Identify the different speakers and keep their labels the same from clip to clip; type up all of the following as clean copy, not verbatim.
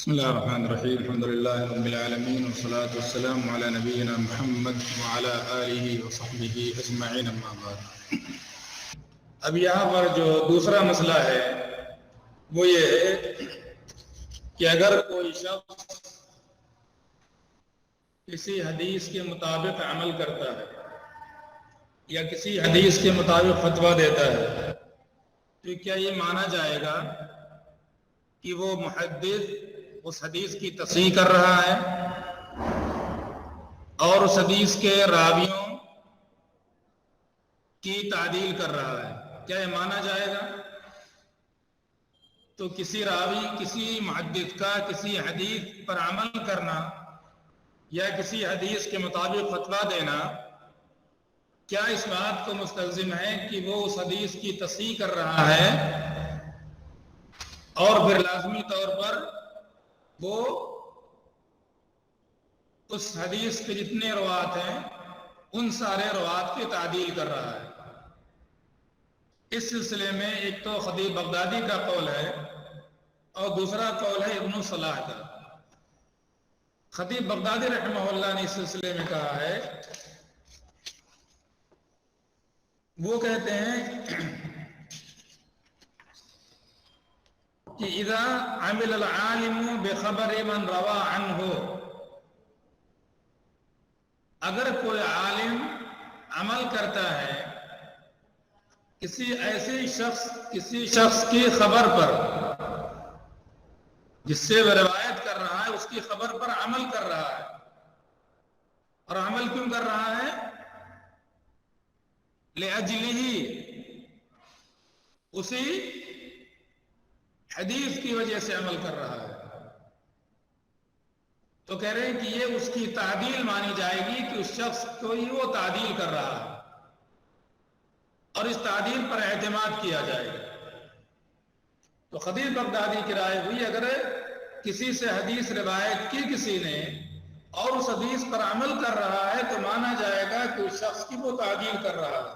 Speaker 1: بسم الله الرحمن الرحیم الحمد للہ رب العالمین والصلاة والسلام علی نبینا محمد وعلى آلہ وصحبہ اجمعین اما بعد۔ اب یہاں پر جو دوسرا مسئلہ ہے وہ یہ ہے کہ اگر کوئی شخص کسی حدیث کے مطابق عمل کرتا ہے یا کسی حدیث کے مطابق فتویٰ دیتا ہے تو کیا یہ مانا جائے گا کہ وہ محدث اس حدیث کی تصحیح کر رہا ہے اور اس حدیث کے راویوں کی تعدیل کر رہا ہے؟ کیا یہ مانا جائے گا؟ تو کسی راوی کسی محدث کا کسی حدیث پر عمل کرنا یا کسی حدیث کے مطابق فتویٰ دینا کیا اس بات کو مستلزم ہے کہ وہ اس حدیث کی تصحیح کر رہا ہے اور پھر لازمی طور پر وہ اس حدیث کے جتنے روات ہیں ان سارے روات کی تعدیل کر رہا ہے؟ اس سلسلے میں ایک تو خطیب بغدادی کا قول ہے اور دوسرا قول ہے ابن صلاح کا۔ خطیب بغدادی رحمہ اللہ نے اس سلسلے میں کہا ہے، وہ کہتے ہیں کہ اذا عمل العالم بخبر من روا عنہ، اگر کوئی عالم عمل کرتا ہے کسی ایسے شخص کی خبر پر جس سے وہ روایت کر رہا ہے، اس کی خبر پر عمل کر رہا ہے، اور عمل کیوں کر رہا ہے؟ لأجلہ، اسی حدیث کی وجہ سے عمل کر رہا ہے، تو کہہ رہے ہیں کہ یہ اس کی تعدیل مانی جائے گی کہ اس شخص کو ہی وہ تعدیل کر رہا ہے اور اس تعدیل پر اعتماد کیا جائے گا۔ تو خطیب بغدادی کی رائے ہوئی اگر کسی سے حدیث روایت کی کسی نے اور اس حدیث پر عمل کر رہا ہے تو مانا جائے گا کہ اس شخص کی وہ تعدیل کر رہا ہے۔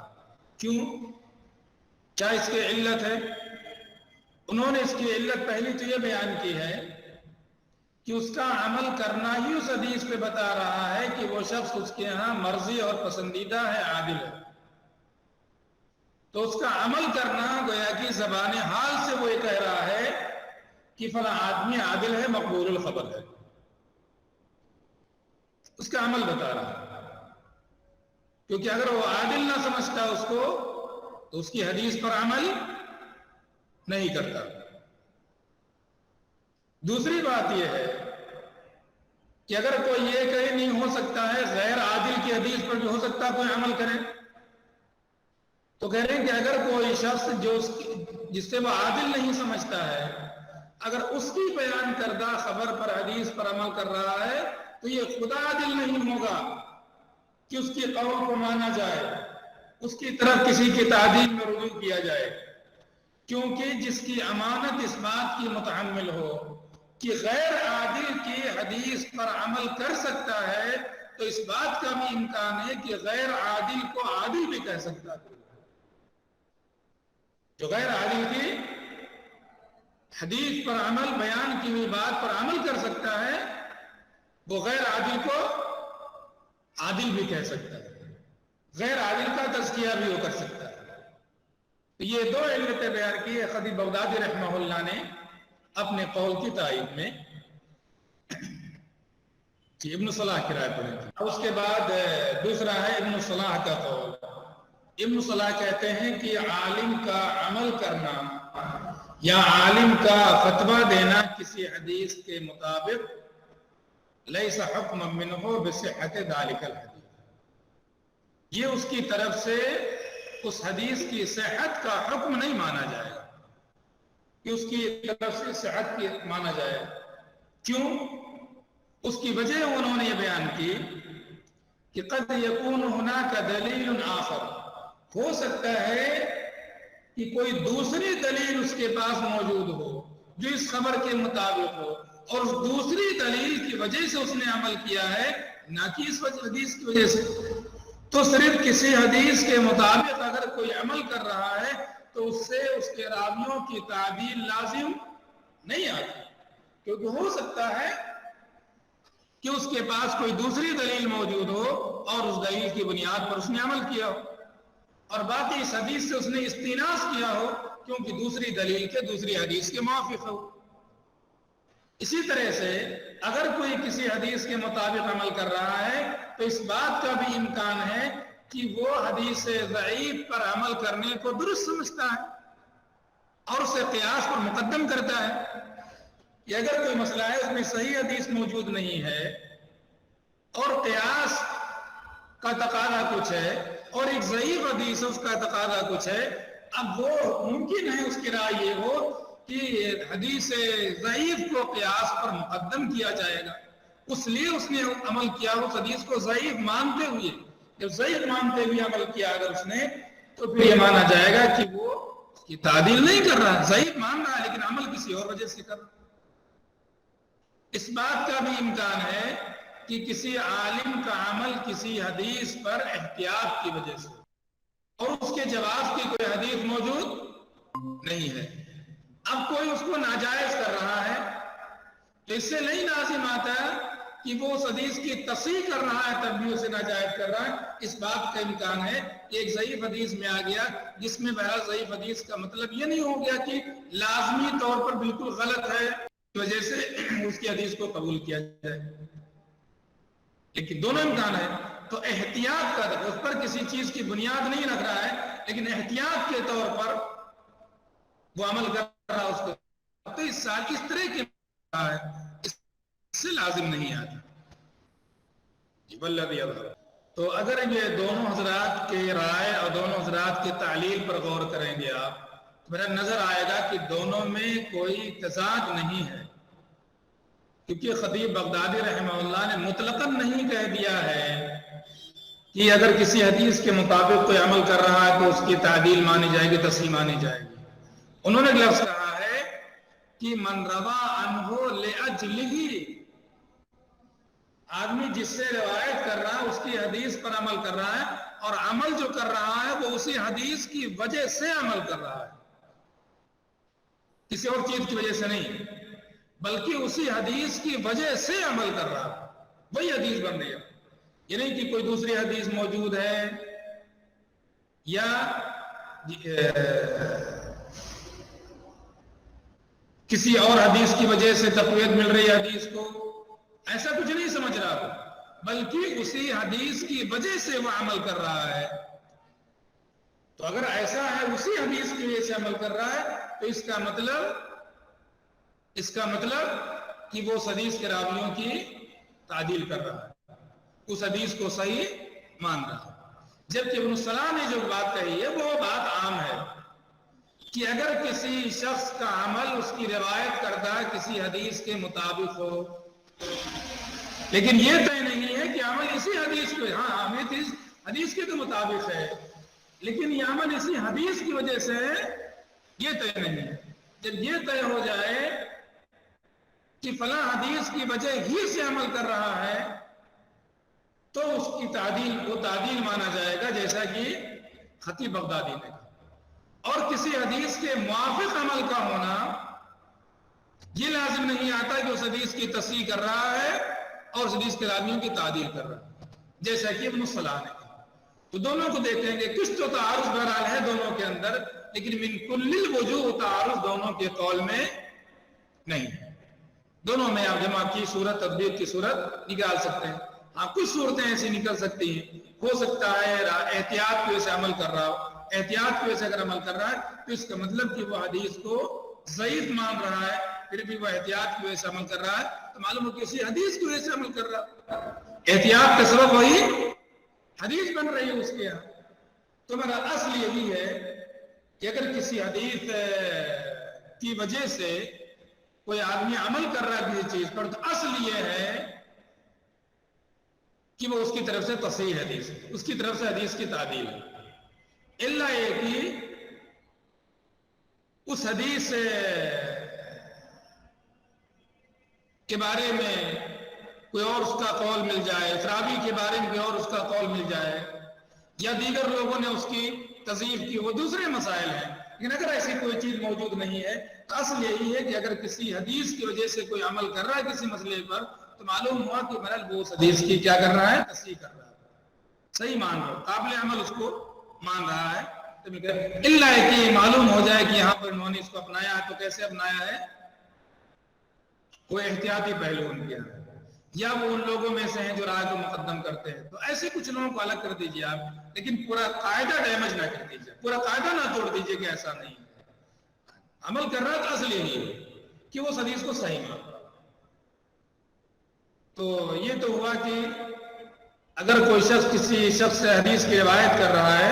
Speaker 1: کیوں؟ کیا اس کی علت ہے؟ انہوں نے اس کی علت پہلی تو یہ بیان کی ہے کہ اس کا عمل کرنا ہی اس حدیث پہ بتا رہا ہے کہ وہ شخص اس کے ہاں مرضی اور پسندیدہ ہے، عادل ہے، تو اس کا عمل کرنا گویا کہ زبان حال سے وہ یہ کہہ رہا ہے کہ فلاں آدمی عادل ہے، مقبول الخبر ہے، اس کا عمل بتا رہا ہے۔ کیونکہ اگر وہ عادل نہ سمجھتا اس کو تو اس کی حدیث پر عمل نہیں کرتا۔ دوسری بات یہ ہے کہ اگر کوئی یہ کہے نہیں ہو سکتا ہے غیر عادل کی حدیث پر بھی ہو سکتا کوئی عمل کرے، تو کہہ رہے ہیں کہ اگر کوئی شخص جس سے وہ عادل نہیں سمجھتا ہے اگر اس کی بیان کردہ خبر پر حدیث پر عمل کر رہا ہے تو یہ خدا عادل نہیں ہوگا کہ اس کی قول کو مانا جائے، اس کی طرف کسی کی تعدیل میں رجوع کیا جائے، کیونکہ جس کی امانت اس بات کی متحمل ہو کہ غیر عادل کی حدیث پر عمل کر سکتا ہے تو اس بات کا بھی امکان ہے کہ غیر عادل کو عادل بھی کہہ سکتا ہے۔ جو غیر عادل کی حدیث پر عمل، بیان کی ہوئی بات پر عمل کر سکتا ہے، وہ غیر عادل کو عادل بھی کہہ سکتا ہے، غیر عادل کا تزکیہ بھی وہ کر سکتا ہے۔ تو یہ دو علتیں بیان کی ہے خطیب بغدادی رحمہ اللہ نے اپنے قول کی تائید میں۔ ابن صلاح کی رائے پڑھی تھی۔ اس کے بعد دوسرا ہے ابن صلاح کا قول۔ ابن صلاح کہتے ہیں کہ عالم کا عمل کرنا یا عالم کا فتویٰ دینا کسی حدیث کے مطابق لیس حکم منہ بصحت ذلک الحدیث، یہ اس کی طرف سے اس حدیث کی صحت کا حکم نہیں مانا جائے گا کہ اس کی طرف سے صحت کی مانا جائے۔ کیوں؟ اس کی وجہ انہوں نے یہ بیان کی کہ قد یکون ہناک دلیل آخر، ہو سکتا ہے کہ کوئی دوسری دلیل اس کے پاس موجود ہو جو اس خبر کے مطابق ہو، اور اس دوسری دلیل کی وجہ سے اس نے عمل کیا ہے، نہ کہ اس حدیث کی وجہ سے۔ تو صرف کسی حدیث کے مطابق اگر کوئی عمل کر رہا ہے تو اس سے اس کے راویوں کی تعدیل لازم نہیں آتی، کیونکہ ہو سکتا ہے کہ اس کے پاس کوئی دوسری دلیل موجود ہو اور اس دلیل کی بنیاد پر اس نے عمل کیا ہو، اور باقی اس حدیث سے اس نے استناس کیا ہو کیونکہ دوسری دلیل کے دوسری حدیث کے موافق ہو۔ اسی طرح سے اگر کوئی کسی حدیث کے مطابق عمل کر رہا ہے تو اس بات کا بھی امکان ہے کہ وہ حدیث ضعیف پر عمل کرنے کو درست سمجھتا ہے اور اسے قیاس پر مقدم کرتا ہے۔ کہ اگر کوئی مسئلہ ہے اس میں صحیح حدیث موجود نہیں ہے اور قیاس کا تقاضا کچھ ہے اور ایک ضعیف حدیث اس کا تقاضا کچھ ہے، اب وہ ممکن ہے اس کی رائے یہ ہو کہ حدیث ضعیف کو قیاس پر مقدم کیا جائے گا، اس لیے اس نے عمل کیا اس حدیث کو ضعیف مانتے ہوئے، جب ضعیف مانتے ہوئے عمل کیا اگر اس نے تو پھر یہ مانا جائے گا کہ وہ اس کی تعدیل نہیں کر رہا، ضعیف مان رہا ہے لیکن عمل کسی اور وجہ سے کر رہا۔ اس بات کا بھی امکان ہے کہ کسی عالم کا عمل کسی حدیث پر احتیاط کی وجہ سے اور اس کے جواب کی کوئی حدیث موجود نہیں ہے، اب کوئی اس کو ناجائز کر رہا ہے تو اس سے نہیں لازم آتا کہ وہ اس حدیث کی تصحیح کر رہا ہے تب بھی اسے ناجائز کر رہا ہے۔ اس بات کا امکان ہے کہ ایک ضعیف حدیث میں آ گیا جس میں بہرحال ضعیف حدیث کا مطلب یہ نہیں ہو گیا کہ لازمی طور پر بالکل غلط ہے اس وجہ سے اس کی حدیث کو قبول کیا جائے، لیکن دونوں امکان ہے۔ تو احتیاط کا اس پر کسی چیز کی بنیاد نہیں رکھ رہا ہے لیکن احتیاط کے طور پر وہ عمل کر رہا ہے اس کو، تو اس طرح کے اس سے لازم نہیں آتا۔ تو اگر یہ دونوں حضرات کے رائے اور دونوں حضرات کی تعلیل پر غور کریں گے آپ تو میرا نظر آئے گا کہ دونوں میں کوئی تضاد نہیں ہے، کیونکہ خطیب بغدادی رحمہ اللہ نے مطلقاً نہیں کہہ دیا ہے کہ اگر کسی حدیث کے مطابق کوئی عمل کر رہا ہے تو اس کی تعدیل مانی جائے گی، تصحیح مانی جائے گی۔ انہوں نے لفظ کہا ہے کہ من روا عنہ لأجلہ، آدمی جس سے روایت کر رہا ہے اس کی حدیث پر عمل کر رہا ہے اور عمل جو کر رہا ہے وہ اسی حدیث کی وجہ سے عمل کر رہا ہے، کسی اور چیز کی وجہ سے نہیں بلکہ اسی حدیث کی وجہ سے عمل کر رہا ہے، وہی حدیث بن رہی ہے۔ یہ نہیں کہ کوئی دوسری حدیث موجود ہے یا کسی اور حدیث کی وجہ سے تقویت مل رہی ہے حدیث کو، ایسا کچھ نہیں سمجھ رہا تھا، بلکہ اسی حدیث کی وجہ سے وہ عمل کر رہا ہے۔ تو اگر ایسا ہے اسی حدیث کی وجہ سے عمل کر رہا ہے تو اس کا مطلب کہ وہ اس حدیث کے راویوں کی تعدیل کر رہا ہے، اس حدیث کو صحیح مان رہا ہے۔ جبکہ ابن الصلاح نے جو بات کہی ہے وہ بات عام ہے کہ اگر کسی شخص کا عمل اس کی روایت کردہ کسی حدیث کے مطابق ہو، لیکن یہ طے نہیں ہے کہ عمل اسی حدیث کو، ہاں ہمیں حدیث کے تو مطابق ہے لیکن یہ عمل اسی حدیث کی وجہ سے ہے، یہ طے نہیں ہے۔ جب یہ طے ہو جائے کہ فلاں حدیث کی وجہ ہی سے عمل کر رہا ہے تو اس کی تعدیل، وہ تعدیل مانا جائے گا جیسا کہ خطیب بغدادی نے کہا۔ اور کسی حدیث کے موافق عمل کا ہونا یہ لازم نہیں آتا کہ اس حدیث کی تصحیح کر رہا ہے اور اس حدیث کے راویوں کی تعدیل کر رہا ہے، جیسا کہ ابن الصلاح نے کہا۔ تو دونوں کو دیکھیں گے، کچھ تو تعارض بہرحال ہے دونوں کے اندر، لیکن من کل الوجوہ تعارض دونوں کے قول میں نہیں ہے۔ دونوں میں آپ جمع کی صورت، تطبیق کی صورت نکال سکتے ہیں۔ ہاں کچھ صورتیں ایسی نکل سکتی ہیں، ہو سکتا ہے احتیاط کی وجہ سے عمل کر رہا ہو، احتیاط کی وجہ سے اگر عمل کر رہا ہے تو اس کا مطلب کہ وہ حدیث کو ضعیف مان رہا ہے، پھر بھی وہ احتیاط کی وجہ سے عمل کر رہا ہے تو معلوم ہو کہ اسی حدیث کی وجہ سے عمل کر رہا ہے، احتیاط کا سبب وہی حدیث بن رہی ہے اس کے یہاں۔ تو میرا اصل یہی ہے کہ اگر کسی حدیث کی وجہ سے کوئی آدمی عمل کر رہا ہے کسی چیز پر تو اصل یہ ہے کہ وہ اس کی طرف سے تصحیح حدیث، اس کی طرف سے حدیث کی تعدیل ہے، الا یہ کہ اس حدیث کے بارے میں کوئی اور اس کا قول مل جائے، راوی کے بارے میں کوئی اور اس کا قول مل جائے، یا دیگر لوگوں نے اس کی تضعیف کی، وہ دوسرے مسائل ہیں، لیکن اگر ایسی کوئی چیز موجود نہیں ہے تو اصل یہی ہے کہ اگر کسی حدیث کی وجہ سے کوئی عمل کر رہا ہے کسی مسئلے پر تو معلوم ہوا کہ بہرحال وہ اس حدیث کی کیا کر رہا ہے؟ تصحیح کر رہا ہے، صحیح مان رہا ہے، قابل عمل اس کو مان رہا ہے۔ اللہ ہے کہ معلوم ہو جائے کہ یہاں پر انہوں نے اس کو اپنایا ہے، تو کیسے اپنایا ہے؟ کوئی احتیاطی پہلو ان کے ہے، یا وہ ان لوگوں میں سے ہیں جو رائے کو مقدم کرتے ہیں، تو ایسے کچھ لوگوں کو الگ کر دیجئے آپ، لیکن پورا قاعدہ ڈیمیج نہ کر دیجئے، پورا قاعدہ نہ توڑ دیجئے کہ ایسا نہیں ہے۔ عمل کر رہا ہے تو اصل یہی ہے کہ وہ اس حدیث کو صحیح مان رہا ہے۔ تو یہ تو ہوا کہ اگر کوئی شخص کسی شخص سے حدیث کی روایت کر رہا ہے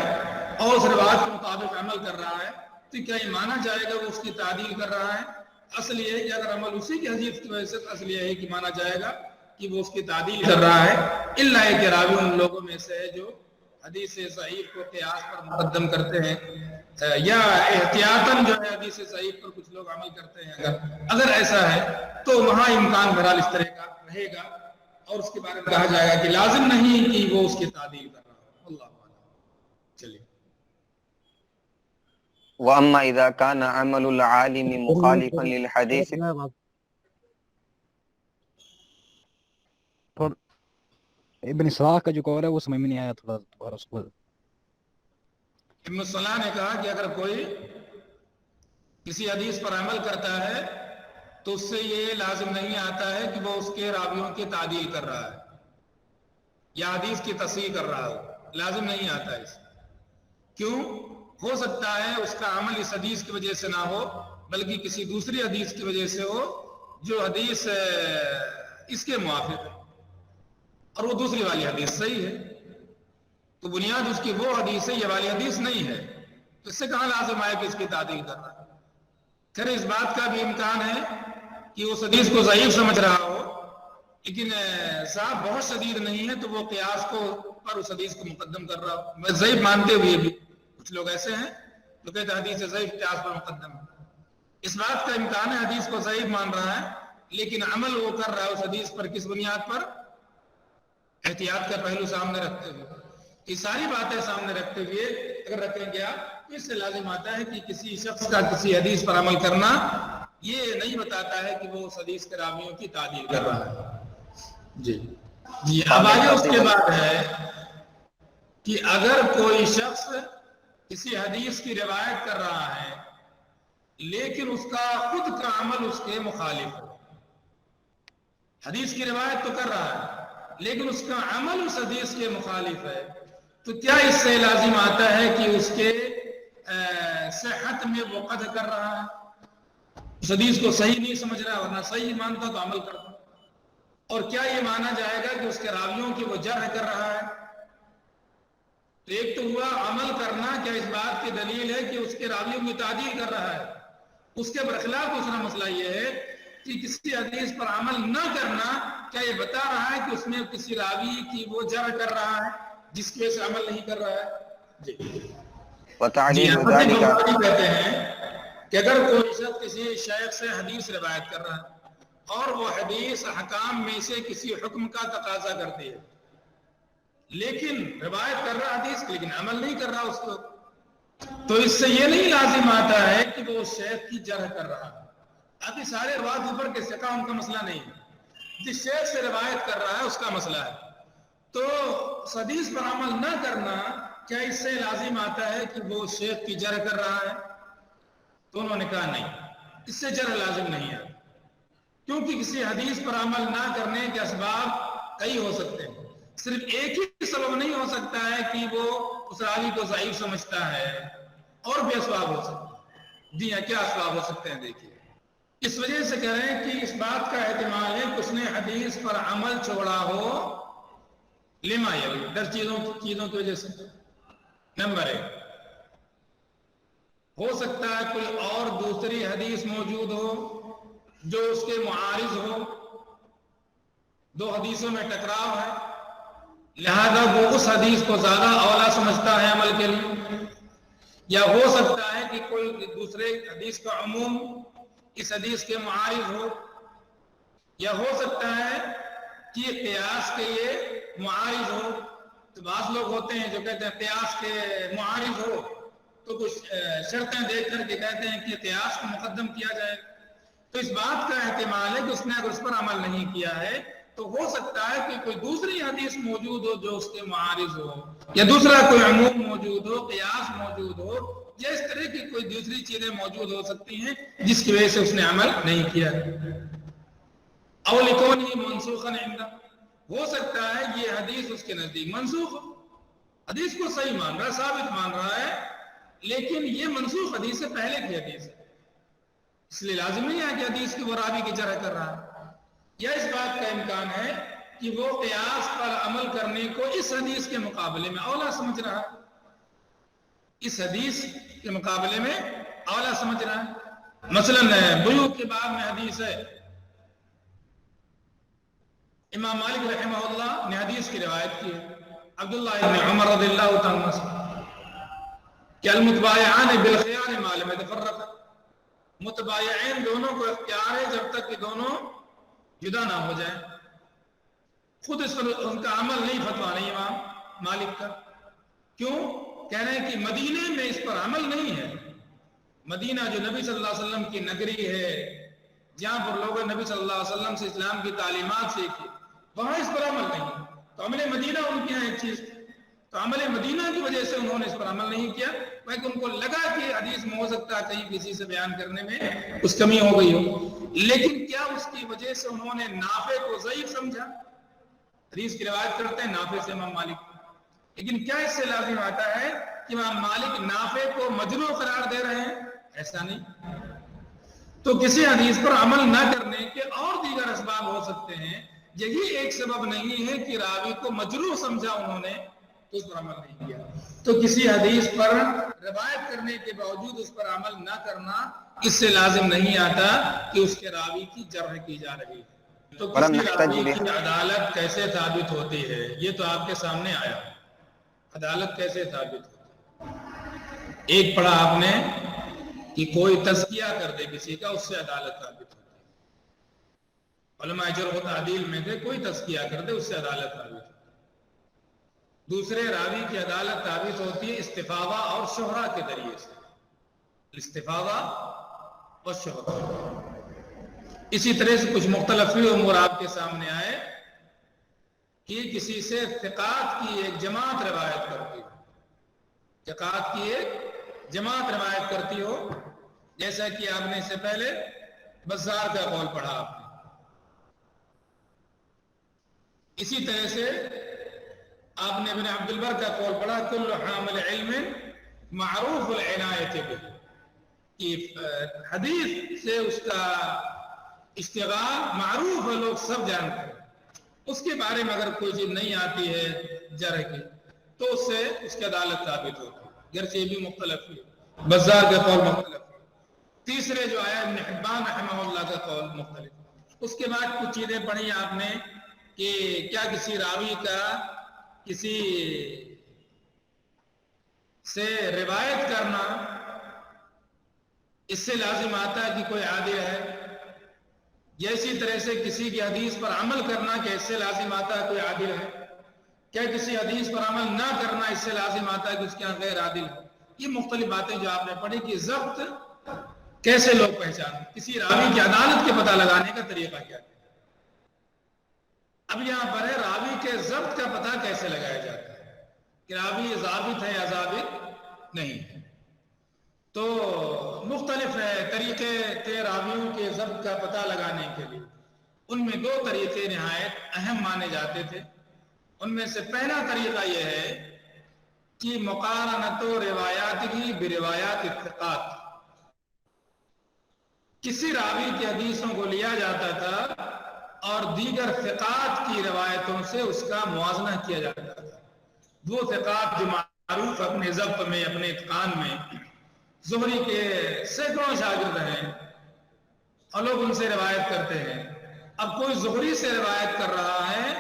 Speaker 1: اور اس روایت کے مطابق عمل کر رہا ہے تو کیا یہ مانا جائے گا وہ اس کی تعدیل کر رہا ہے؟ اصل یہ ہے کہ اگر عمل اسی کی حدیث کی وجہ سے اصل یہ ہے کہ مانا جائے گا کہ وہ اس کی تعدیل کر رہا ہے، اللہ ہے کہ راوی ان لوگوں میں سے ہے جو حدیث ضعیف کو قیاس پر مقدم کرتے ہیں یا احتیاطاً جو ہے حدیث ضعیف پر کچھ لوگ عمل کرتے ہیں۔ اگر ایسا ہے تو وہاں امکان بہرحال اس طرح کا رہے گا اور اس کے بارے میں کہا جائے گا کہ لازم نہیں کہ وہ اس کی تعدیل کر رہا ہو۔ اللہ اعلم۔ چلیے۔
Speaker 2: وَأَمَّا إِذَا كَانَ عَمَلُ الْعَالِمِ مُخَالِفًا لِلْحَدِيثِ،
Speaker 3: ابن صلاح کا جو قول ہے وہ سمجھ میں نہیں آیا تھوڑا دوبارہ اس کو۔
Speaker 1: ابن صلاح نے کہا کہ اگر کوئی کسی حدیث پر عمل کرتا ہے تو اس سے یہ لازم نہیں آتا ہے کہ وہ اس کے راویوں کی تعدیل کر رہا ہے یا حدیث کی تصحیح کر رہا ہو، لازم نہیں آتا ہے اس۔ کیوں؟ ہو سکتا ہے اس کا عمل اس حدیث کی وجہ سے نہ ہو بلکہ کسی دوسری حدیث کی وجہ سے ہو جو حدیث اس کے موافق ہے اور وہ دوسری والی حدیث صحیح ہے، تو بنیاد اس کی وہ حدیث ہے، یہ والی حدیث نہیں ہے، تو اس سے کہاں لازم آئے کہ اس کی تعدیل کر رہا ہے؟ پھر اس بات کا بھی امکان ہے کہ اس حدیث کو ضعیف سمجھ رہا ہو لیکن صاحب بہت شدید نہیں ہے تو وہ قیاس کو پر اس حدیث کو مقدم کر رہا ہو، میں ضعیف مانتے ہوئے بھی کچھ لوگ ایسے ہیں جو کہتے ہیں حدیث ضعیف قیاس پر مقدم ہے۔ اس بات کا امکان ہے حدیث کو ضعیف مان رہا ہے لیکن عمل وہ کر رہا ہے اس حدیث پر کس بنیاد پر؟ احتیاط کا پہلو سامنے رکھتے ہوئے۔ یہ ساری باتیں سامنے رکھتے ہوئے اگر رکھیں گیا تو اس سے لازم آتا ہے کہ کسی شخص کا کسی حدیث پر عمل کرنا یہ نہیں بتاتا ہے کہ وہ اس حدیث کے راویوں کی تعدیل کر رہا ہے۔ جی اب آگے اس کے بعد ہے کہ اگر کوئی شخص کسی حدیث کی روایت کر رہا ہے لیکن اس کا خود کا عمل اس کے مخالف ہو، حدیث کی روایت تو کر رہا ہے لیکن اس کا عمل اس حدیث کے مخالف ہے، تو کیا اس سے لازم آتا ہے کہ اس کے صحت میں وہ قدح کر رہا ہے؟ اس حدیث کو صحیح نہیں سمجھ رہا ورنہ صحیح مانتا تو عمل کرتا، اور کیا یہ مانا جائے گا کہ اس کے راویوں کی وہ جرح کر رہا ہے؟ تو ایک تو ہوا عمل کرنا، کیا اس بات کی دلیل ہے کہ اس کے راویوں کی تعدیل کر رہا ہے؟ اس کے برخلاف دوسرا مسئلہ یہ ہے کہ کسی حدیث پر عمل نہ کرنا کیا یہ بتا رہا ہے کہ اس میں کسی راوی کی وہ جرح کر رہا ہے جس کی وجہ سے عمل نہیں کر رہا ہے؟ کہتے ہیں کہ اگر کوئی شخص کسی شیخ سے حدیث روایت کر رہا ہے اور وہ حدیث حکام میں سے کسی حکم کا تقاضا کرتی ہے لیکن روایت کر رہا حدیث لیکن عمل نہیں کر رہا اس کو، تو اس سے یہ نہیں لازم آتا ہے کہ وہ اس شیخ کی جرح کر رہا ہے۔ باقی سارے روایت اوپر کے سکا ان کا مسئلہ نہیں ہے، جس شیخ سے روایت کر رہا ہے اس کا مسئلہ ہے، تو حدیث پر عمل نہ کرنا کیا اس سے لازم آتا ہے کہ وہ شیخ کی جرح کر رہا ہے؟ تو انہوں نے کہا نہیں، اس سے جرح لازم نہیں ہے، کیونکہ کسی حدیث پر عمل نہ کرنے کے اسباب کئی ہو سکتے ہیں، صرف ایک ہی سبب نہیں ہو سکتا ہے کہ وہ اس راوی کو ضعیف سمجھتا ہے، اور بھی اسباب ہو سکتے ہیں۔ جی ہاں، کیا اسباب ہو سکتے ہیں؟ دیکھیے، اس وجہ سے کہہ رہے ہیں کہ اس بات کا احتمال ہے کہ اس نے حدیث پر عمل چھوڑا ہو لما یلی، 10 چیزوں کی وجہ سے۔ نمبر 1، ہو سکتا ہے کوئی اور دوسری حدیث موجود ہو جو اس کے معارض ہو، 2 حدیثوں میں ٹکراؤ ہے، لہذا وہ اس حدیث کو زیادہ اولا سمجھتا ہے عمل کے لیے، یا ہو سکتا ہے کہ کوئی دوسرے حدیث کا عموم اس حدیث کے معارض ہو، یا ہو سکتا ہے کہ قیاس کے یہ معارض ہو۔ تو بعض لوگ ہوتے ہیں جو کہتے ہیں قیاس کے معارض ہو، تو کچھ شرطیں دیکھ کر کے کہتے ہیں کہ قیاس کو مقدم کیا جائے، تو اس بات کا احتمال ہے کہ اس نے اگر اس پر عمل نہیں کیا ہے تو ہو سکتا ہے کہ کوئی دوسری حدیث موجود ہو جو اس کے معارض ہو، یا دوسرا کوئی عموم موجود ہو، قیاس موجود ہو، یا اس طرح کی کوئی دوسری چیزیں موجود ہو سکتی ہیں جس کی وجہ سے اس نے عمل نہیں کیا۔ او لکونہ منسوخا عندہ، ہو سکتا ہے یہ حدیث اس کے نزدیک منسوخ ہو، حدیث کو صحیح مان رہا ہے، ثابت مان رہا ہے، لیکن یہ منسوخ حدیث سے پہلے کی حدیث ہے، اس لیے لازم نہیں ہے کہ حدیث کی وہ راوی کی جرح کر رہا ہے۔ یا اس بات کا امکان ہے کہ وہ قیاس پر عمل کرنے کو اس حدیث کے مقابلے میں اولا سمجھ رہا ہے، اس حدیث کے مقابلے میں اولا سمجھ رہا ہے۔ مثلا بیوع کے باب میں حدیث ہے، امام مالک رحمہ اللہ نے حدیث کی روایت کی ہے عبداللہ ابن عمر رضی اللہ تعالیٰ عنہ کہ المتبایعان بالخیار ما لم يتفرقا، متبایعین دونوں کو اختیار ہے جب تک کہ دونوں جدا نہ ہو جائیں۔ خود اس پر ان کا عمل نہیں، فتویٰ نہیں امام مالک کا، کیوں؟ کہہ رہے ہیں کہ مدینے میں اس پر عمل نہیں ہے، مدینہ جو نبی صلی اللہ علیہ وسلم کی نگری ہے، جہاں پر لوگوں نے نبی صلی اللہ علیہ وسلم سے اسلام کی تعلیمات سیکھی، وہاں اس پر عمل نہیں، تو عمل مدینہ ان کے یہاں ایک چیز، تو عمل مدینہ کی وجہ سے انہوں نے اس پر عمل نہیں کیا، بلکہ ان کو لگا کہ حدیث میں ہو سکتا ہے کہیں کسی سے بیان کرنے میں کچھ کمی ہو گئی ہو، لیکن کیا اس کی وجہ سے انہوں نے نافع کو ضعیف سمجھا؟ حدیث کی روایت کرتے ہیں نافع سے امام مالک، لیکن کیا اس سے لازم آتا ہے کہ امام مالک نافع کو مجروح قرار دے رہے ہیں؟ ایسا نہیں۔ تو کسی حدیث پر عمل نہ کرنے کے اور دیگر اسباب ہو سکتے ہیں، یہی ایک سبب نہیں ہے کہ راوی کو مجروح سمجھا انہوں نے تو اس پر عمل نہیں کیا۔ تو کسی حدیث پر روایت کرنے کے باوجود اس پر عمل نہ کرنا اس سے لازم نہیں آتا کہ اس کے راوی کی جرح کی جا رہی ہے۔ تو کسی راوی کی عدالت کیسے ثابت ہوتی ہے یہ تو آپ کے سامنے آیا، عدالت کیسے ثابت ہوتی ہے؟ ایک پڑھا آپ نے کہ کوئی تزکیہ کر دے کسی کا، اس سے عدالت ثابت ہوتی ہے، علماء جرح و تعدیل میں سے کوئی تزکیہ کر دے اس سے عدالت ثابت ہوتی ہے۔ دوسرے راوی کی عدالت ثابت ہوتی ہے استفاضہ اور شہرہ کے ذریعے سے، استفاضہ اور شہرہ۔ اسی طرح سے کچھ مختلف امور آپ کے سامنے آئے کہ کسی سے ثقات کی ایک جماعت روایت کرتی ہو، ثقات کی ایک جماعت روایت کرتی ہو، جیسا کہ آپ نے اس سے پہلے بزار کا قول پڑھا آپ نے، اسی طرح سے آپ نے ابن عبد البر کا قول پڑھا کل حامل علم معروف العنایت بہ، کہ حدیث سے اس کا اشتغال معروف ہے، لوگ سب جانتے ہیں، اس کے بارے میں اگر کوئی چیز نہیں آتی ہے جرح کی تو اس سے اس کی عدالت ثابت ہوتی ہے، گرچہ یہ بھی مختلف ہے، بزار کا قول مختلف ہے۔ تیسرے جو آیا ابن حبان رحمہ اللہ کا قول مختلف۔ اس کے بعد کچھ چیزیں پڑھی آپ نے کہ کیا کسی راوی کا کسی سے روایت کرنا اس سے لازم آتا ہے کہ کوئی عادل ہے، یا اسی طرح سے کسی کی حدیث پر عمل کرنا کہ اس سے لازم آتا ہے کوئی عادل ہے، کیا کسی حدیث پر عمل نہ کرنا اس سے لازم آتا ہے کہ اس کے یہاں غیر عادل ہے۔ یہ مختلف باتیں جو آپ نے پڑھی کہ ضبط کیسے لوگ پہچان، کسی راوی کی عدالت کے پتہ لگانے کا طریقہ کیا ہے۔ اب یہاں پر ہے راوی کے ضبط کا پتہ کیسے لگایا جاتا ہے کہ راوی ضابط ہے یا ضابط نہیں ہے۔ تو مختلف طریقے تھے راویوں کے ضبط کا پتہ لگانے کے لیے، ان میں دو طریقے نہایت اہم مانے جاتے تھے۔ ان میں سے پہلا طریقہ یہ ہے کہ مقارنۃ روایاتہ بروایات الثقات، کسی راوی کی حدیثوں کو لیا جاتا تھا اور دیگر ثقات کی روایتوں سے اس کا موازنہ کیا جاتا تھا۔ وہ ثقات جو معروف اپنے ضبط میں، اپنے اتقان میں، زہری کے سینکڑوں شاگرد ہیں اور لوگ ان سے روایت کرتے ہیں۔ اب کوئی زہری سے روایت کر رہا ہے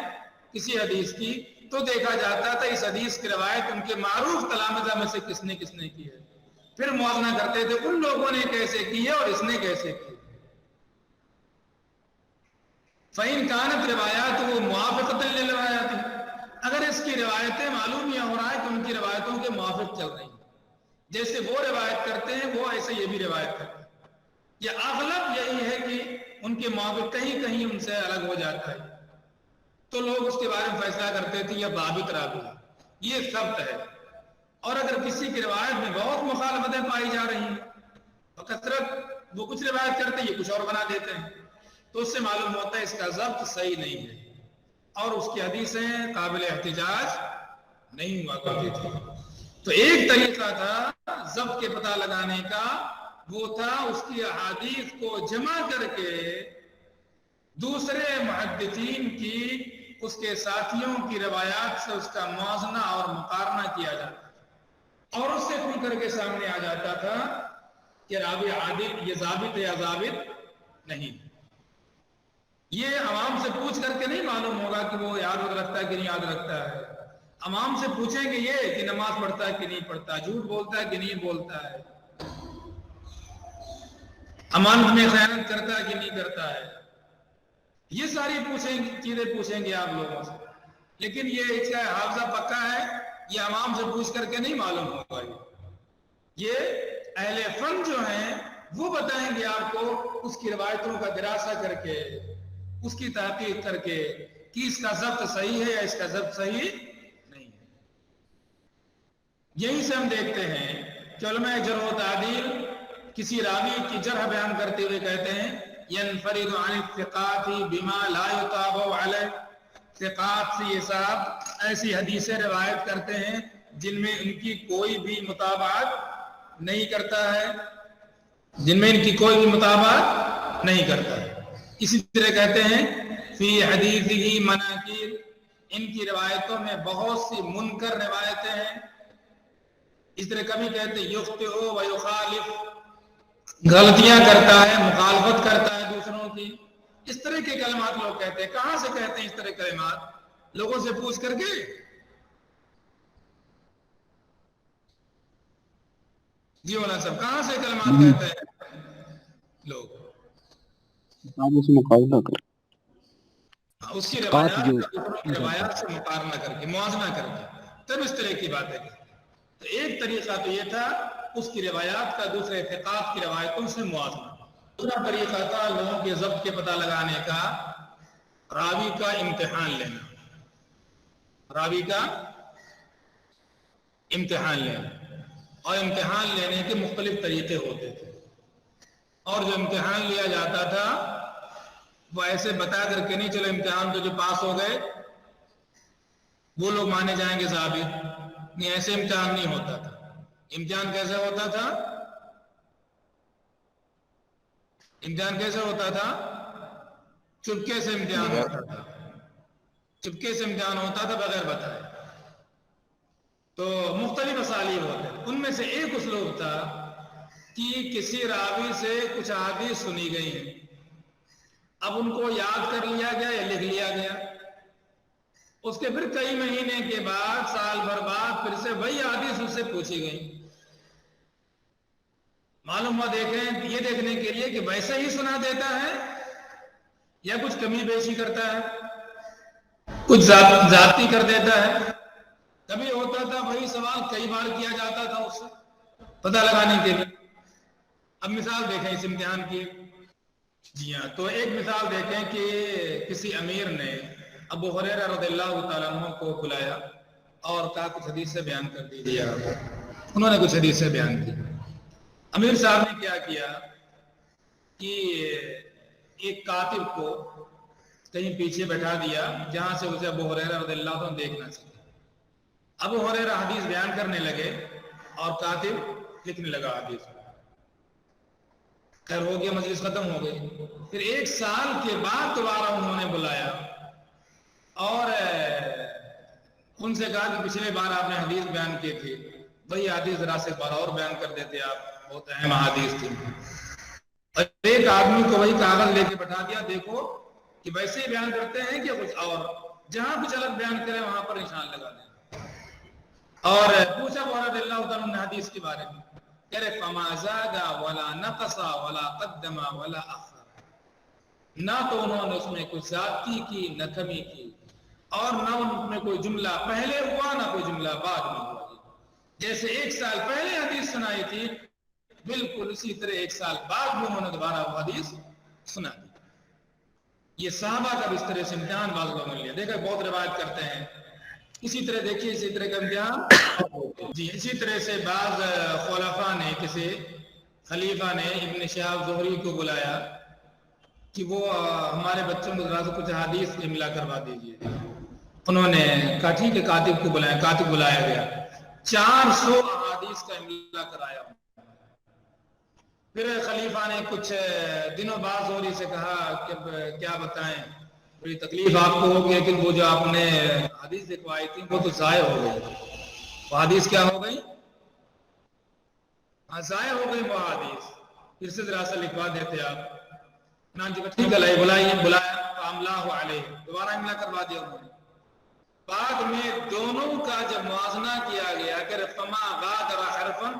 Speaker 1: کسی حدیث کی تو دیکھا جاتا تھا اس حدیث کی روایت ان کے معروف تلامذہ میں سے کس نے کی ہے، پھر موازنہ کرتے تھے ان لوگوں نے کیسے کی ہے اور اس نے کیسے کی۔ فَإِن كَانَتْ رِوَایَاتُهُ مُوَافِقَةً لِلرِّوَایَاتِ، اگر اس کی روایتیں معلوم یہ ہو رہا ہے کہ ان کی روایتوں کے موافق چل رہی ہیں، جیسے وہ روایت کرتے ہیں وہ ایسے یہ بھی روایت کرتے ہیں. یہ اغلب یہی ہے کہ ان کے موقف کہیں کہیں ان سے الگ ہو جاتا ہے تو لوگ اس کے بارے میں فیصلہ کرتے تھے یہ ضابط راوی ہے، یہ ثبت ہے. اور اگر کسی کی روایت میں بہت مخالفتیں پائی جا رہی ہیں تو کثرت وہ کچھ روایت کرتے ہیں یہ کچھ اور بنا دیتے ہیں تو اس سے معلوم ہوتا ہے اس کا ضبط صحیح نہیں ہے اور اس کی حدیثیں قابل احتجاج نہیں ہوا کرتی تھی. تو ایک طریقہ تھا ضبط کے پتہ لگانے کا، وہ تھا اس کی احادیث کو جمع کر کے دوسرے محدثین کی اس کے ساتھیوں کی روایات سے اس کا موازنہ اور مقارنہ کیا جاتا اور اس سے کھل کر کے سامنے آ جاتا تھا کہ راوی عادل یہ ضابط ہے یا ضابط نہیں. یہ عوام سے پوچھ کر کے نہیں معلوم ہوگا کہ وہ یاد رکھتا ہے کہ نہیں یاد رکھتا ہے. عوام سے پوچھیں گے یہ کہ نماز پڑھتا ہے کہ نہیں پڑھتا، جھوٹ بولتا ہے کہ نہیں بولتا ہے، امانت میں خیانت کرتا ہے کہ نہیں کرتا ہے، یہ ساری چیزیں پوچھیں گے آپ لوگوں سے. لیکن یہ اس کا حافظہ پکا ہے، یہ عوام سے پوچھ کر کے نہیں معلوم ہوگا. یہ اہل فن جو ہیں وہ بتائیں گے آپ کو اس کی روایتوں کا دراسہ کر کے، اس کی تحقیق کر کے کہ اس کا ضبط صحیح ہے یا اس کا ضبط صحیح نہیں ہے. یہیں سے ہم دیکھتے ہیں کہ علماء جرح و تعدیل کسی راوی کی جرح بیان کرتے ہوئے کہتے ہیں ينفرد عن الثقات بما لا يتابع علیہ. ثقات سے یہ صاحب ایسی حدیثیں روایت کرتے ہیں جن میں ان کی کوئی بھی مطابعت نہیں کرتا ہے، جن میں ان کی کوئی بھی مطابعت نہیں کرتا ہے. اسی طرح کہتے ہیں فی حدیثہ مناکیر، ان کی روایتوں میں بہت سی منکر روایتیں ہیں. اس طرح کبھی کہتے ہیں یخطئ و یخالف، غلطیاں کرتا ہے، مخالفت کرتا ہے دوسروں کی. اس طرح کے کلمات لوگ کہتے ہیں. کہاں سے کہتے ہیں اس طرح کلمات؟ لوگوں سے پوچھ کر کے. جی مولانا صاحب کہاں سے کلمات کہتے ہیں لوگ؟
Speaker 4: آپ اس مقابلہ کر
Speaker 1: اس کی روایات سے مقارنہ کر کے، موازنہ کر کے تب اس طرح کی باتیں کرتے. تو ایک طریقہ تو یہ تھا اس کی روایات کا دوسرے ثقات کی روایتوں سے موازنہ. دوسرا طریقہ تھا لوگوں کے ضبط کے پتہ لگانے کا راوی کا امتحان لینا. راوی کا امتحان لینا، اور امتحان لینے کے مختلف طریقے ہوتے تھے. اور جو امتحان لیا جاتا تھا وہ ایسے بتا کر کے نہیں چلو امتحان تو جو پاس ہو گئے وہ لوگ مانے جائیں گے ضابط. نہیں، ایسے امتحان نہیں ہوتا تھا. امتحان کیسے ہوتا تھا؟ امتحان کیسے ہوتا تھا؟ چپکے سے امتحان ہوتا تھا. چپکے سے امتحان ہوتا تھا بغیر بتائے. تو مختلف اسالیب ہوتے ہیں. ان میں سے ایک اسلوب تھا کہ کسی راوی سے کچھ احادیث سنی گئی ہیں، اب ان کو یاد کر لیا گیا یا لکھ لیا گیا. اس کے پھر کئی مہینے کے بعد، سال بھر بعد پھر سے وہی حدیث اس سے پوچھی گئی. معلوم ہوا دیکھیں یہ دیکھنے کے لیے کہ ویسے ہی سنا دیتا ہے یا کچھ کمی بیشی کرتا ہے، کچھ ذاتی کر دیتا ہے. کبھی ہوتا تھا وہی سوال کئی بار کیا جاتا تھا اس سے پتہ لگانے کے لیے. اب مثال دیکھیں اس امتحان کی. جی ہاں، تو ایک مثال دیکھیں کہ کسی امیر نے ابو ہریرہ رضی اللہ تعالیٰ عنہ کو بلایا اور کہا کچھ حدیثیں بیان کر دیجیے آپ. انہوں نے کچھ حدیثیں بیان کی. امیر صاحب نے کیا کیا کہ ایک کاتب کو کہیں پیچھے بیٹھا دیا جہاں سے اسے ابو ہریرہ رضی اللہ عنہ دیکھ نہ سکے. ابو ہریرہ حدیث بیان کرنے لگے اور کاتب لکھنے لگا حدیث. خیر ہو گیا، مجلس ختم ہو گئی. پھر ایک سال کے بعد دوبارہ انہوں نے بلایا اور ان سے کہا کہ پچھلے بار آپ نے حدیث بیان کی تھی، وہی حدیث ذرا سے بار اور بیان کر دیتے آپ، بہت اہم حدیث تھی. اور ایک آدمی کو وہی کاغذ لے کے بٹھا دیا، دیکھو کہ ویسے ہی بیان کرتے ہیں کہ کچھ اور، جہاں کچھ الگ بیان کریں وہاں پر نشان لگا دیں. اور پوچھا رضی اللہ تعالیٰ عنہ حدیث کے بارے میں، کہہ رہے فما زاد ولا نقص ولا قدم ولا اخر. نہ تو انہوں نے اس میں کوئی زیادتی کی نہ کمی کی، اور نہ ان میں کوئی جملہ پہلے ہوا نہ کوئی جملہ بعد میں ہوا. جیسے 1 سال پہلے حدیث سنائی تھی بالکل اسی طرح 1 سال بعد بھی انہوں نے دوبارہ وہ حدیث سنا دی. یہ صحابہ کا بھی اس طرح سے امتحان بعض لوگوں نے لیا. دیکھا بہت روایت کرتے ہیں اسی طرح. دیکھیے اسی طرح کا امتحان جی اسی طرح سے بعض خلفاء نے کسی خلیفہ نے ابن شہاب زہری کو بلایا کہ وہ ہمارے بچوں کو ذرا سے کچھ حدیث املا کروا دیجیے. انہوں نے کہا ٹھیک ہے کاتب کو بلایا. کاتب بلایا گیا 400 احادیث کا املا کرایا. پھر خلیفہ نے کچھ دنوں بعد زہری سے کہا کہ کیا بتائیں بڑی تکلیف آپ کو ہوگی لیکن وہ جو آپ نے حدیث لکھوائی تھی وہ تو ضائع ہو گئی. وہ حدیث کیا ہو گئی؟ ضائع ہو گئی وہ حدیث. پھر سے ذرا سا لکھوا دیتے آپ. ٹھیک ہے بلایا فاملاہ علیہ دوبارہ املا کروا دیا انہوں نے. بعد میں دونوں کا جب موازنہ کیا گیا کہ فما غادر حرفا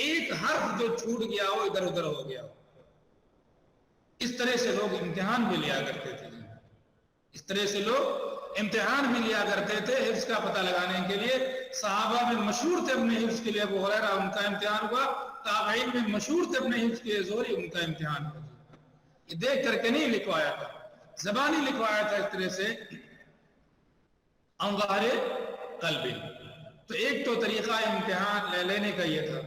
Speaker 1: ایک حرف جو چھوٹ گیا ہو ادھر ادھر ہو گیا ہو. اس طرح سے لوگ امتحان بھی لیا کرتے تھے. اس طرح سے لوگ امتحان بھی لیا کرتے تھے حفظ کا پتہ لگانے کے لیے. صحابہ میں مشہور تھے اپنے حفظ کے لیے ابو ہریرہ ان کا امتحان ہوا. تابعین میں مشہور تھے اپنے حفظ کے لیے زہری ان کا امتحان ہوا. یہ دیکھ کر کے نہیں لکھوایا تھا زبانی لکھوایا تھا اس طرح سے عن ظہر قلب. تو ایک تو طریقہ امتحان لینے کا یہ تھا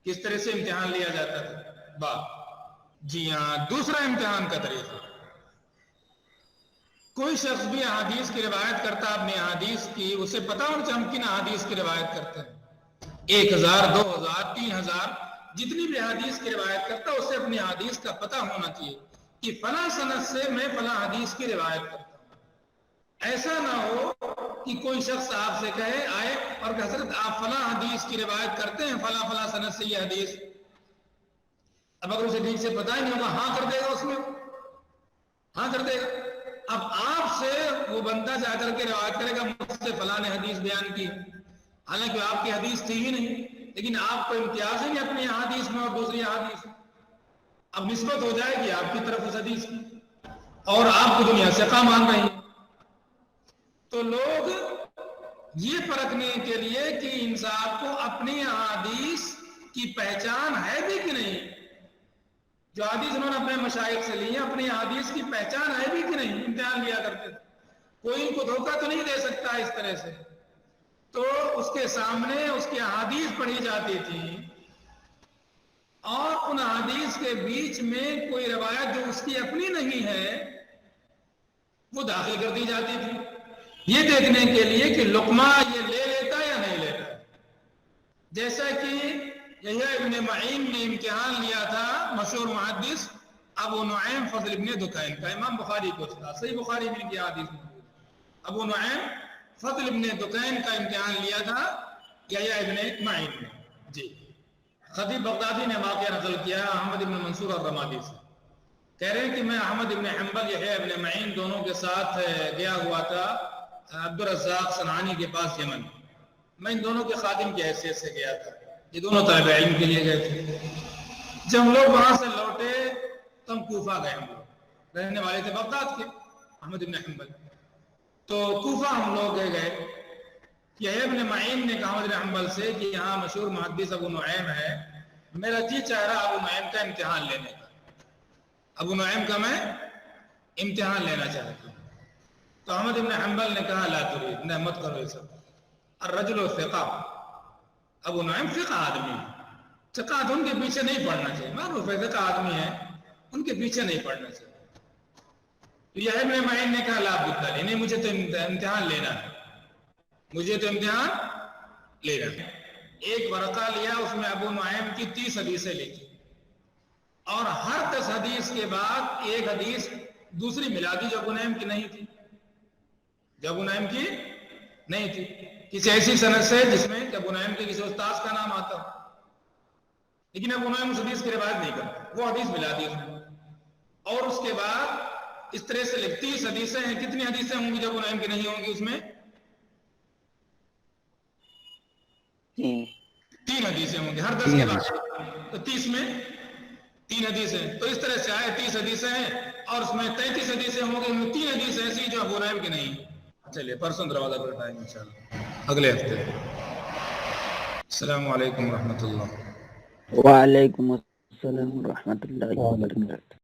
Speaker 1: کس طرح سے امتحان لیا جاتا تھا. جی ہاں دوسرا امتحان کا طریقہ کوئی شخص بھی احادیث کی روایت کرتا اپنی احادیث کی اسے پتا ہونا چاہیے ہم کن احادیث کی روایت کرتے ہیں. 1000 2000 3000 جتنی بھی حدیث کی روایت کرتا اسے اپنی حدیث کا پتہ ہونا چاہیے کہ فلاں سند سے میں فلاں حدیث کی روایت کرتا ہوں. ایسا نہ ہو کہ کوئی شخص آپ سے کہے آئے اور کہ حضرت آپ فلاں حدیث کی روایت کرتے ہیں فلاں فلاں سند سے یہ حدیث. اب اگر اسے ٹھیک سے پتہ ہی نہیں ہوگا ہاں کر دے گا اس میں ہاں کر دے گا. اب آپ سے وہ بندہ جا کر کے روایت کرے گا مجھ سے فلاں نے حدیث بیان کی حالانکہ آپ کی حدیث تھی ہی نہیں لیکن آپ کو امتیاز ہی نہیں اپنی حدیث میں اور دوسری حدیث میں. اب نسبت ہو جائے گی آپ کی طرف اس حدیث کی اور آپ کو دنیا سے ثقہ مان رہی ہیں. تو لوگ یہ پرکھنے کے لیے کہ انسان کو اپنی حدیث کی پہچان ہے بھی کہ نہیں جو حدیث انہوں نے اپنے مشائخ سے لی ہے اپنی حدیث کی پہچان ہے بھی کہ نہیں امتحان لیا کرتے. کوئی ان کو دھوکہ تو نہیں دے سکتا اس طرح سے. تو اس کے سامنے اس کی احادیث پڑھی جاتی تھی اور ان احادیث کے بیچ میں کوئی روایت جو اس کی اپنی نہیں ہے وہ داخل کر دی جاتی تھی یہ دیکھنے کے لیے کہ لقمہ یہ لے لیتا یا نہیں لیتا. جیسا کہ یحییٰ ابن معین نے امتحان لیا تھا مشہور محدث ابو نعیم فضل ابن دکین کا. امام بخاری کو تھا صحیح بخاری میں کی حدیث موجود. ابو نعیم فضل ابن دکین کا امتحان لیا تھا یحییٰ ابن معین نے. جی خطیب بغدادی نے واقعہ نقل کیا احمد ابن منصور اور رمادی سے. کہہ رہے ہیں کہ میں احمد ابن حنبل یحییٰ ابن معین دونوں کے ساتھ گیا ہوا تھا عبدالرزاق صنعانی کے پاس یمن. میں ان دونوں کے خادم کی حیثیت سے گیا تھا. یہ دونوں طالب علم کے لیے گئے تھے. جب ہم لوگ وہاں سے لوٹے تو ہم کوفہ گئے. ہم لوگ رہنے والے تھے بغداد کے احمد ابن حنبل. تو کوفہ ہم لوگ گئے. یحییٰ ابن معین نے کہا احمد ابن حنبل سے کہ یہاں مشہور محدث ابو نعیم ہے میرا جی چاہ رہا ابو نعیم کا امتحان لینے کا. ابو نعیم کا میں امتحان لینا چاہتا ہوں. تو احمد ابن حنبل نے کہا لا تريد نہ مت کرو یہ سب. الرجل ثقہ ابو نعیم فقہ آدمی ہے. ثقات ان کے پیچھے نہیں پڑھنا چاہیے. معروف ہے فقہ آدمی ہے ان کے پیچھے نہیں پڑھنا چاہیے. تو یحییٰ ابن معین نے کہا لا بد لی نہیں مجھے تو امتحان لینا ہے مجھے تو امتحان لینا ہے. ایک ورقہ لیا اس میں ابو نعیم کی 30 حدیثیں لکھی اور ہر 10 حدیث کے بعد ایک حدیث دوسری ملا دی جو ابو نعیم کی نہیں تھی. جو ابو نعیم کی نہیں تھی کسی ایسی سند سے جس میں ابو نعیم کے کسی استاذ کا نام آتا لیکن ابو نعیم اس حدیث کی روایت نہیں کرتا. وہ حدیث ملا دی اس میں اور اس کے بعد اس طرح سے 30 حدیثیں ہیں. کتنی حدیثیں ہوں گی جو ابو نعیم کی نہیں ہوں گی اس میں 3 حدیثیں ہوں گی ہر 10 کے بعد. تو 30 میں 3 حدیثیں تو اس طرح سے آئے 30 حدیثیں ہیں اور اس میں 33 حدیثیں ہوں گی. 3 حدیثیں ایسی جو ابو نعیم کی نہیں. چلیے پرسوں دروازہ پر ٹائم انشاءاللہ اگلے ہفتے. السلام علیکم ورحمۃ اللہ.
Speaker 5: وعلیکم السلام ورحمۃ اللہ وبرکاتہ.